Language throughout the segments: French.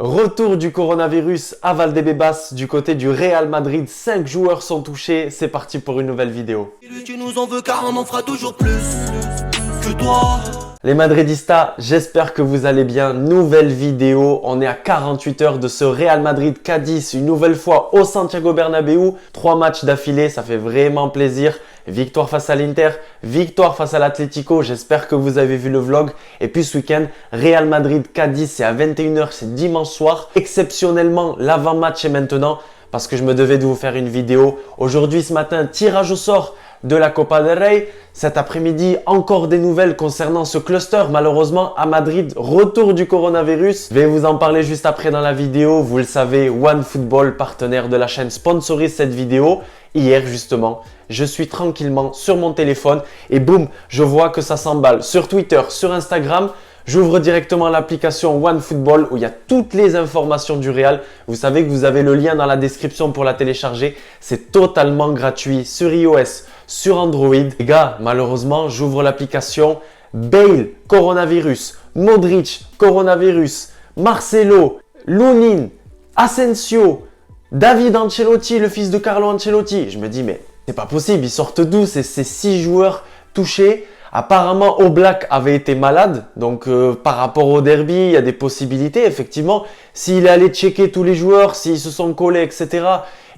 Retour du coronavirus à Valdebebas du côté du Real Madrid. 5 joueurs sont touchés. C'est parti pour une nouvelle vidéo. Tu nous en veux car on en fera toujours plus que toi. Les Madridistas, j'espère que vous allez bien. Nouvelle vidéo. On est à 48 heures de ce Real Madrid-Cadiz. Une nouvelle fois au Santiago Bernabéu. 3 matchs d'affilée, ça fait vraiment plaisir. Victoire face à l'Inter, victoire face à l'Atlético. J'espère que vous avez vu le vlog. Et puis ce week-end, Real Madrid-Cadiz, c'est à 21 h, c'est dimanche soir. Exceptionnellement, l'avant-match est maintenant parce que je me devais de vous faire une vidéo. Aujourd'hui, ce matin, tirage au sort de la Copa del Rey. Cet après-midi, encore des nouvelles concernant ce cluster. Malheureusement, à Madrid, retour du coronavirus. Je vais vous en parler juste après dans la vidéo. Vous le savez, OneFootball, partenaire de la chaîne, sponsorise cette vidéo. Hier, justement, je suis tranquillement sur mon téléphone et boum, je vois que ça s'emballe sur Twitter, sur Instagram. J'ouvre directement l'application OneFootball où il y a toutes les informations du Real. Vous savez que vous avez le lien dans la description pour la télécharger. C'est totalement gratuit sur iOS, sur Android. Les gars, malheureusement, j'ouvre l'application. Bale, coronavirus. Modric, coronavirus. Marcelo, Lunin, Asensio, David Ancelotti, le fils de Carlo Ancelotti. Je me dis, mais c'est pas possible, ils sortent d'où ces 6 joueurs touchés? Apparemment, Oblak avait été malade, donc par rapport au derby, il y a des possibilités. Effectivement, s'il est allé checker tous les joueurs, s'ils se sont collés, etc.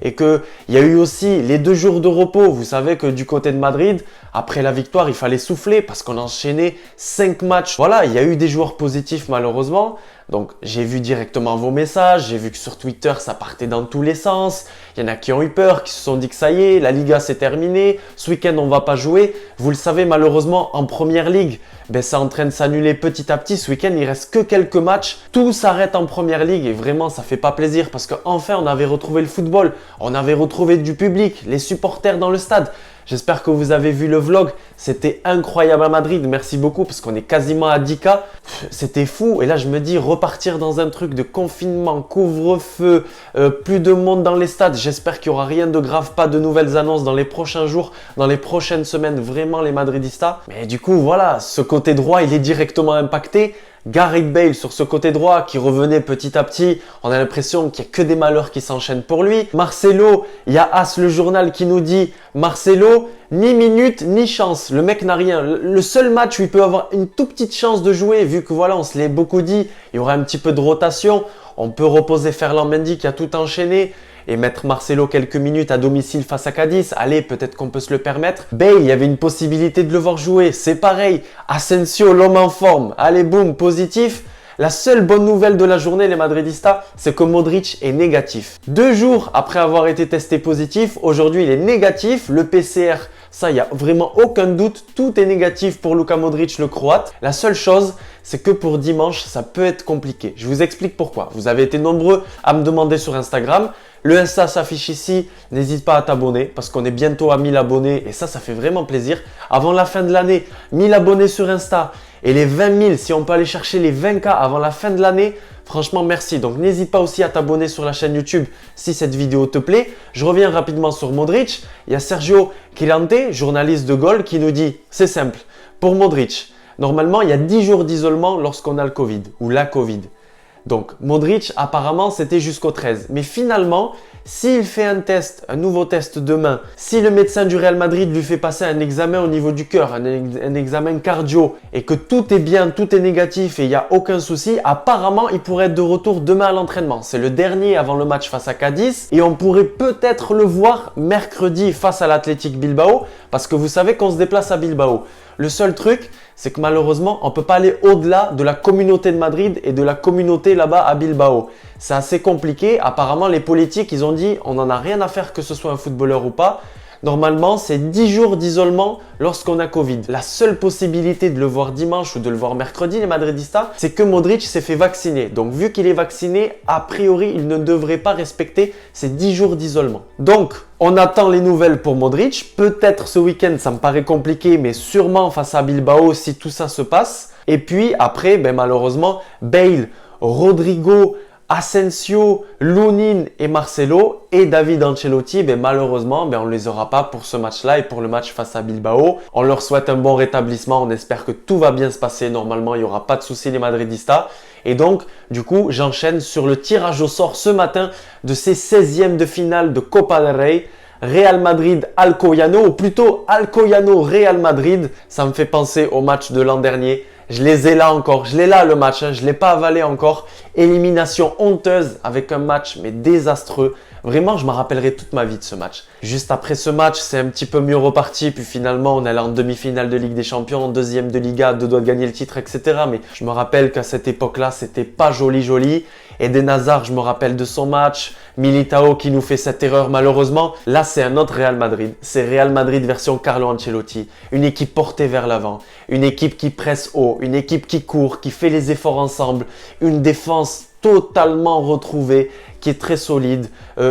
Et qu'il y a eu aussi les 2 jours de repos. Vous savez que du côté de Madrid, après la victoire, il fallait souffler parce qu'on enchaînait 5 matchs. Voilà, il y a eu des joueurs positifs malheureusement. Donc j'ai vu directement vos messages, j'ai vu que sur Twitter ça partait dans tous les sens. Il y en a qui ont eu peur, qui se sont dit que ça y est, la Liga c'est terminé, ce week-end on va pas jouer. Vous le savez malheureusement en Première Ligue, c'est en train de s'annuler petit à petit. Ce week-end il reste que quelques matchs, tout s'arrête en Première Ligue et vraiment ça fait pas plaisir parce qu'enfin on avait retrouvé le football, on avait retrouvé du public, les supporters dans le stade. J'espère que vous avez vu le vlog, c'était incroyable à Madrid, merci beaucoup parce qu'on est quasiment à 10K, c'était fou et là je me dis repartir dans un truc de confinement, couvre-feu, plus de monde dans les stades, j'espère qu'il n'y aura rien de grave, pas de nouvelles annonces dans les prochains jours, dans les prochaines semaines, vraiment les Madridistas. Mais du coup voilà, ce côté droit il est directement impacté. Gareth Bale sur ce côté droit qui revenait petit à petit, on a l'impression qu'il n'y a que des malheurs qui s'enchaînent pour lui. Marcelo, il y a As le journal qui nous dit Marcelo, ni minute ni chance, le mec n'a rien. Le seul match où il peut avoir une toute petite chance de jouer, vu que voilà on se l'est beaucoup dit, il y aura un petit peu de rotation, on peut reposer Ferland Mendy qui a tout enchaîné et mettre Marcelo quelques minutes à domicile face à Cadiz. Allez, peut-être qu'on peut se le permettre. Bale, il y avait une possibilité de le voir jouer. C'est pareil. Asensio, l'homme en forme. Allez, boum, positif. La seule bonne nouvelle de la journée, les Madridistas, c'est que Modric est négatif. 2 jours après avoir été testé positif, aujourd'hui il est négatif. Le PCR, ça, il n'y a vraiment aucun doute. Tout est négatif pour Luka Modric, le Croate. La seule chose, c'est que pour dimanche, ça peut être compliqué. Je vous explique pourquoi. Vous avez été nombreux à me demander sur Instagram. Le Insta s'affiche ici, n'hésite pas à t'abonner parce qu'on est bientôt à 1000 abonnés et ça fait vraiment plaisir. Avant la fin de l'année, 1000 abonnés sur Insta et les 20 000, si on peut aller chercher les 20K avant la fin de l'année, franchement merci. Donc n'hésite pas aussi à t'abonner sur la chaîne YouTube si cette vidéo te plaît. Je reviens rapidement sur Modric. Il y a Sergio Quilante, journaliste de Goal, qui nous dit « C'est simple, pour Modric, normalement il y a 10 jours d'isolement lorsqu'on a le Covid ou la Covid. Donc Modric apparemment c'était jusqu'au 13. Mais finalement, s'il fait un nouveau test demain, si le médecin du Real Madrid lui fait passer un examen au niveau du cœur, un examen cardio et que tout est bien, tout est négatif et il n'y a aucun souci, apparemment il pourrait être de retour demain à l'entraînement. C'est le dernier avant le match face à Cadiz et on pourrait peut-être le voir mercredi face à l'Athletic Bilbao parce que vous savez qu'on se déplace à Bilbao. Le seul truc, c'est que malheureusement, on ne peut pas aller au-delà de la communauté de Madrid et de la communauté là-bas à Bilbao. C'est assez compliqué. Apparemment, les politiques, ils ont dit on n'en a rien à faire que ce soit un footballeur ou pas. Normalement, c'est 10 jours d'isolement lorsqu'on a Covid. La seule possibilité de le voir dimanche ou de le voir mercredi, les Madridistas, c'est que Modric s'est fait vacciner. Donc, vu qu'il est vacciné, a priori, il ne devrait pas respecter ces 10 jours d'isolement. Donc, on attend les nouvelles pour Modric. Peut-être ce week-end, ça me paraît compliqué, mais sûrement face à Bilbao si tout ça se passe. Et puis après, malheureusement, Bale, Rodrigo, Asensio, Lunin et Marcelo et David Ancelotti, malheureusement, on ne les aura pas pour ce match-là et pour le match face à Bilbao. On leur souhaite un bon rétablissement. On espère que tout va bien se passer. Normalement, il n'y aura pas de soucis les Madridistas. Et donc, du coup, j'enchaîne sur le tirage au sort ce matin de ces 16e de finale de Copa del Rey. Real Madrid Alcoyano, ou plutôt Alcoyano Real Madrid. Ça me fait penser au match de l'an dernier. Je les ai là encore, je l'ai là le match, je ne l'ai pas avalé encore. Élimination honteuse avec un match mais désastreux. Vraiment, je me rappellerai toute ma vie de ce match. Juste après ce match, c'est un petit peu mieux reparti. Puis finalement, on est allé en demi-finale de Ligue des Champions, en deuxième de Liga, deux doigts de gagner le titre, etc. Mais je me rappelle qu'à cette époque-là, c'était pas joli. Eden Hazard, je me rappelle de son match. Militao qui nous fait cette erreur malheureusement. Là, c'est un autre Real Madrid. C'est Real Madrid version Carlo Ancelotti. Une équipe portée vers l'avant. Une équipe qui presse haut. Une équipe qui court, qui fait les efforts ensemble. Une défense totalement retrouvée, qui est très solide,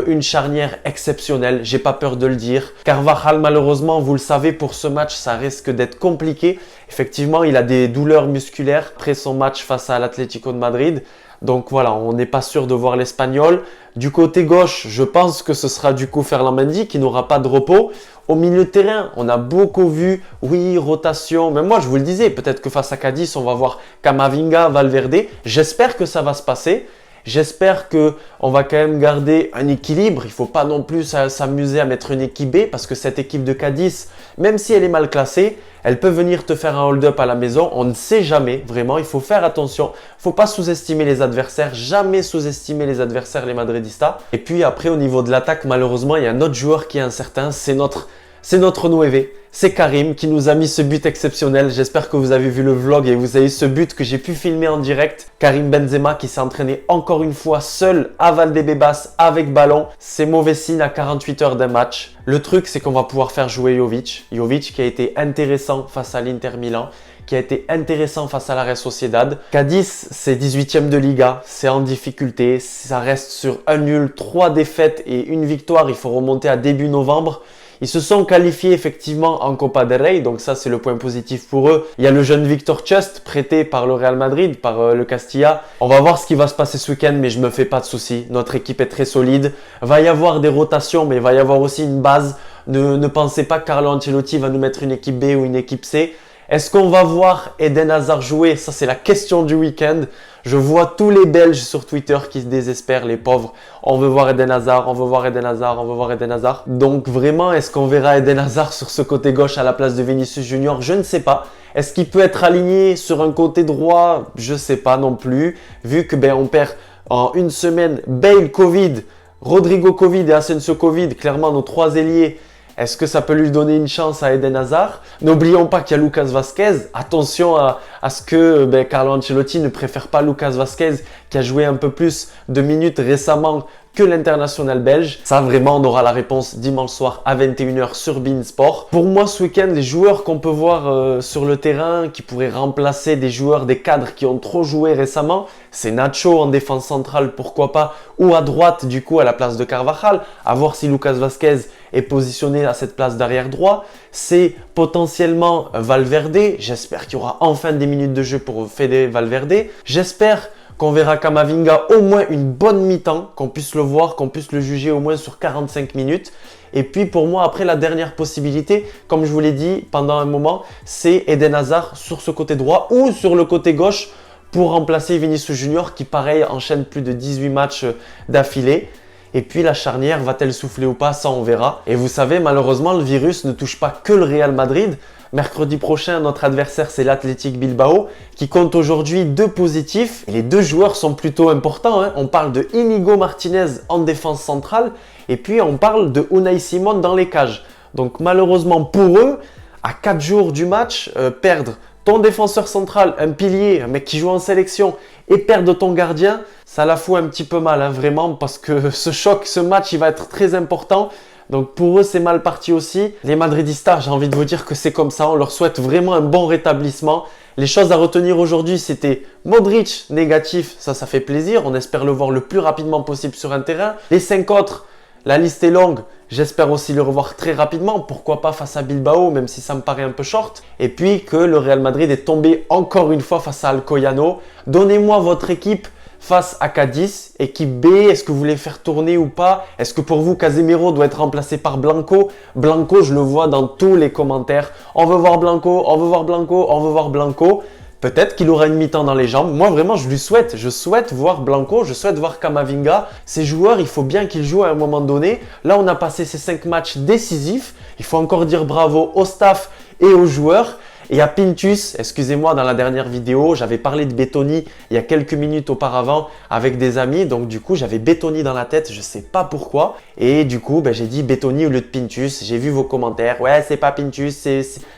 une charnière exceptionnelle, j'ai pas peur de le dire. Carvajal, malheureusement, vous le savez, pour ce match, ça risque d'être compliqué. Effectivement, il a des douleurs musculaires après son match face à l'Atlético de Madrid. Donc voilà, on n'est pas sûr de voir l'Espagnol. Du côté gauche, je pense que ce sera du coup Ferland Mendy qui n'aura pas de repos. Au milieu de terrain, on a beaucoup vu, oui, rotation. Même moi, je vous le disais, peut-être que face à Cadiz, on va voir Camavinga, Valverde. J'espère que ça va se passer. J'espère qu'on va quand même garder un équilibre. Il ne faut pas non plus s'amuser à mettre une équipe B parce que cette équipe de Cadiz, même si elle est mal classée, elle peut venir te faire un hold-up à la maison. On ne sait jamais, vraiment, il faut faire attention. Il ne faut pas sous-estimer les adversaires, jamais sous-estimer les adversaires, les Madridistas. Et puis après, au niveau de l'attaque, malheureusement, il y a un autre joueur qui est incertain, c'est notre 9. C'est Karim qui nous a mis ce but exceptionnel. J'espère que vous avez vu le vlog et vous avez ce but que j'ai pu filmer en direct. Karim Benzema qui s'est entraîné encore une fois seul à Valdebebas avec ballon. C'est mauvais signe à 48 heures d'un match. Le truc, c'est qu'on va pouvoir faire jouer Jovic. Jovic qui a été intéressant face à l'Inter Milan, qui a été intéressant face à la Real Sociedad. Cadiz, c'est 18e de Liga, c'est en difficulté. Ça reste sur un nul, 3 défaites et une victoire. Il faut remonter à début novembre. Ils se sont qualifiés effectivement en Copa del Rey, donc ça c'est le point positif pour eux. Il y a le jeune Victor Chust, prêté par le Real Madrid, par le Castilla. On va voir ce qui va se passer ce week-end, mais je me fais pas de soucis. Notre équipe est très solide. Va y avoir des rotations, mais il va y avoir aussi une base. Ne pensez pas que Carlo Ancelotti va nous mettre une équipe B ou une équipe C. Est-ce qu'on va voir Eden Hazard jouer? Ça, c'est la question du week-end. Je vois tous les Belges sur Twitter qui se désespèrent, les pauvres. On veut voir Eden Hazard, on veut voir Eden Hazard, on veut voir Eden Hazard. Donc vraiment, est-ce qu'on verra Eden Hazard sur ce côté gauche à la place de Vinicius Junior? Je ne sais pas. Est-ce qu'il peut être aligné sur un côté droit? Je ne sais pas non plus. Vu que on perd en une semaine Bale Covid, Rodrigo Covid et Asensio Covid, clairement nos 3 ailiers. Est-ce que ça peut lui donner une chance à Eden Hazard? N'oublions pas qu'il y a Lucas Vazquez. Attention à ce que Carlo Ancelotti ne préfère pas Lucas Vazquez qui a joué un peu plus de minutes récemment que l'international belge. Ça, vraiment, on aura la réponse dimanche soir à 21h sur beIN Sport. Pour moi, ce week-end, les joueurs qu'on peut voir sur le terrain, qui pourraient remplacer des joueurs, des cadres qui ont trop joué récemment, c'est Nacho en défense centrale, pourquoi pas, ou à droite, du coup, à la place de Carvajal, à voir si Lucas Vazquez est positionné à cette place d'arrière droit. C'est potentiellement Valverde. J'espère qu'il y aura enfin des minutes de jeu pour Fede Valverde. J'espère qu'on verra Camavinga au moins une bonne mi-temps, qu'on puisse le voir, qu'on puisse le juger au moins sur 45 minutes. Et puis pour moi, après la dernière possibilité, comme je vous l'ai dit pendant un moment, c'est Eden Hazard sur ce côté droit ou sur le côté gauche pour remplacer Vinicius Junior qui pareil enchaîne plus de 18 matchs d'affilée. Et puis la charnière, va-t-elle souffler ou pas? Ça on verra. Et vous savez, malheureusement, le virus ne touche pas que le Real Madrid. Mercredi prochain, notre adversaire, c'est l'Athletic Bilbao, qui compte aujourd'hui 2 positifs. Et les 2 joueurs sont plutôt importants. On parle de Inigo Martinez en défense centrale, et puis on parle de Unai Simon dans les cages. Donc malheureusement pour eux, à 4 jours du match, perdre ton défenseur central, un pilier, un mec qui joue en sélection, et perdre ton gardien, ça la fout un petit peu mal, vraiment, parce que ce match, il va être très important. Donc pour eux, c'est mal parti aussi. Les Madridistas, j'ai envie de vous dire que c'est comme ça. On leur souhaite vraiment un bon rétablissement. Les choses à retenir aujourd'hui, c'était Modric négatif. Ça fait plaisir. On espère le voir le plus rapidement possible sur un terrain. Les 5 autres, la liste est longue. J'espère aussi le revoir très rapidement. Pourquoi pas face à Bilbao, même si ça me paraît un peu short. Et puis que le Real Madrid est tombé encore une fois face à Alcoyano. Donnez-moi votre équipe face à Cadiz, équipe B, est-ce que vous voulez faire tourner ou pas? Est-ce que pour vous, Casemiro doit être remplacé par Blanco? Blanco, je le vois dans tous les commentaires. On veut voir Blanco, on veut voir Blanco, on veut voir Blanco. Peut-être qu'il aura une mi-temps dans les jambes. Moi, vraiment, je lui souhaite. Je souhaite voir Blanco, je souhaite voir Camavinga. Ces joueurs, il faut bien qu'ils jouent à un moment donné. Là, on a passé ces 5 matchs décisifs. Il faut encore dire bravo au staff et aux joueurs. Et à Pintus, excusez-moi, dans la dernière vidéo, j'avais parlé de Bettoni il y a quelques minutes auparavant avec des amis. Donc du coup, j'avais Bettoni dans la tête, je ne sais pas pourquoi. Et du coup, j'ai dit Bettoni au lieu de Pintus. J'ai vu vos commentaires. Ouais, c'est pas Pintus,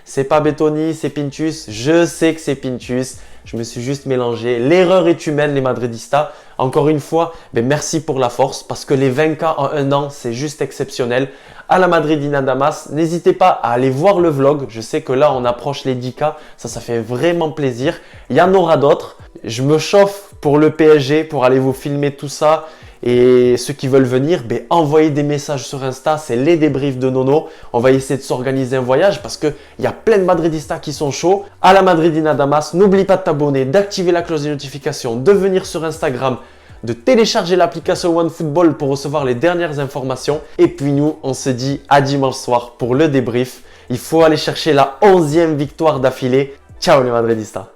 c'est pas Bettoni, c'est Pintus. Je sais que c'est Pintus. Je me suis juste mélangé. L'erreur est humaine, les Madridistas. Encore une fois, merci pour la force parce que les 20K en un an, c'est juste exceptionnel. À la Madridina Damas, n'hésitez pas à aller voir le vlog. Je sais que là, on approche les 10K. Ça fait vraiment plaisir. Il y en aura d'autres. Je me chauffe pour le PSG, pour aller vous filmer tout ça. Et ceux qui veulent venir, envoyez des messages sur Insta, c'est les débriefs de Nono. On va essayer de s'organiser un voyage parce qu'il y a plein de Madridistas qui sont chauds. À la Madridina Damas, n'oublie pas de t'abonner, d'activer la cloche de notification, de venir sur Instagram, de télécharger l'application OneFootball pour recevoir les dernières informations. Et puis nous, on se dit à dimanche soir pour le débrief. Il faut aller chercher la 11e victoire d'affilée. Ciao les Madridistas!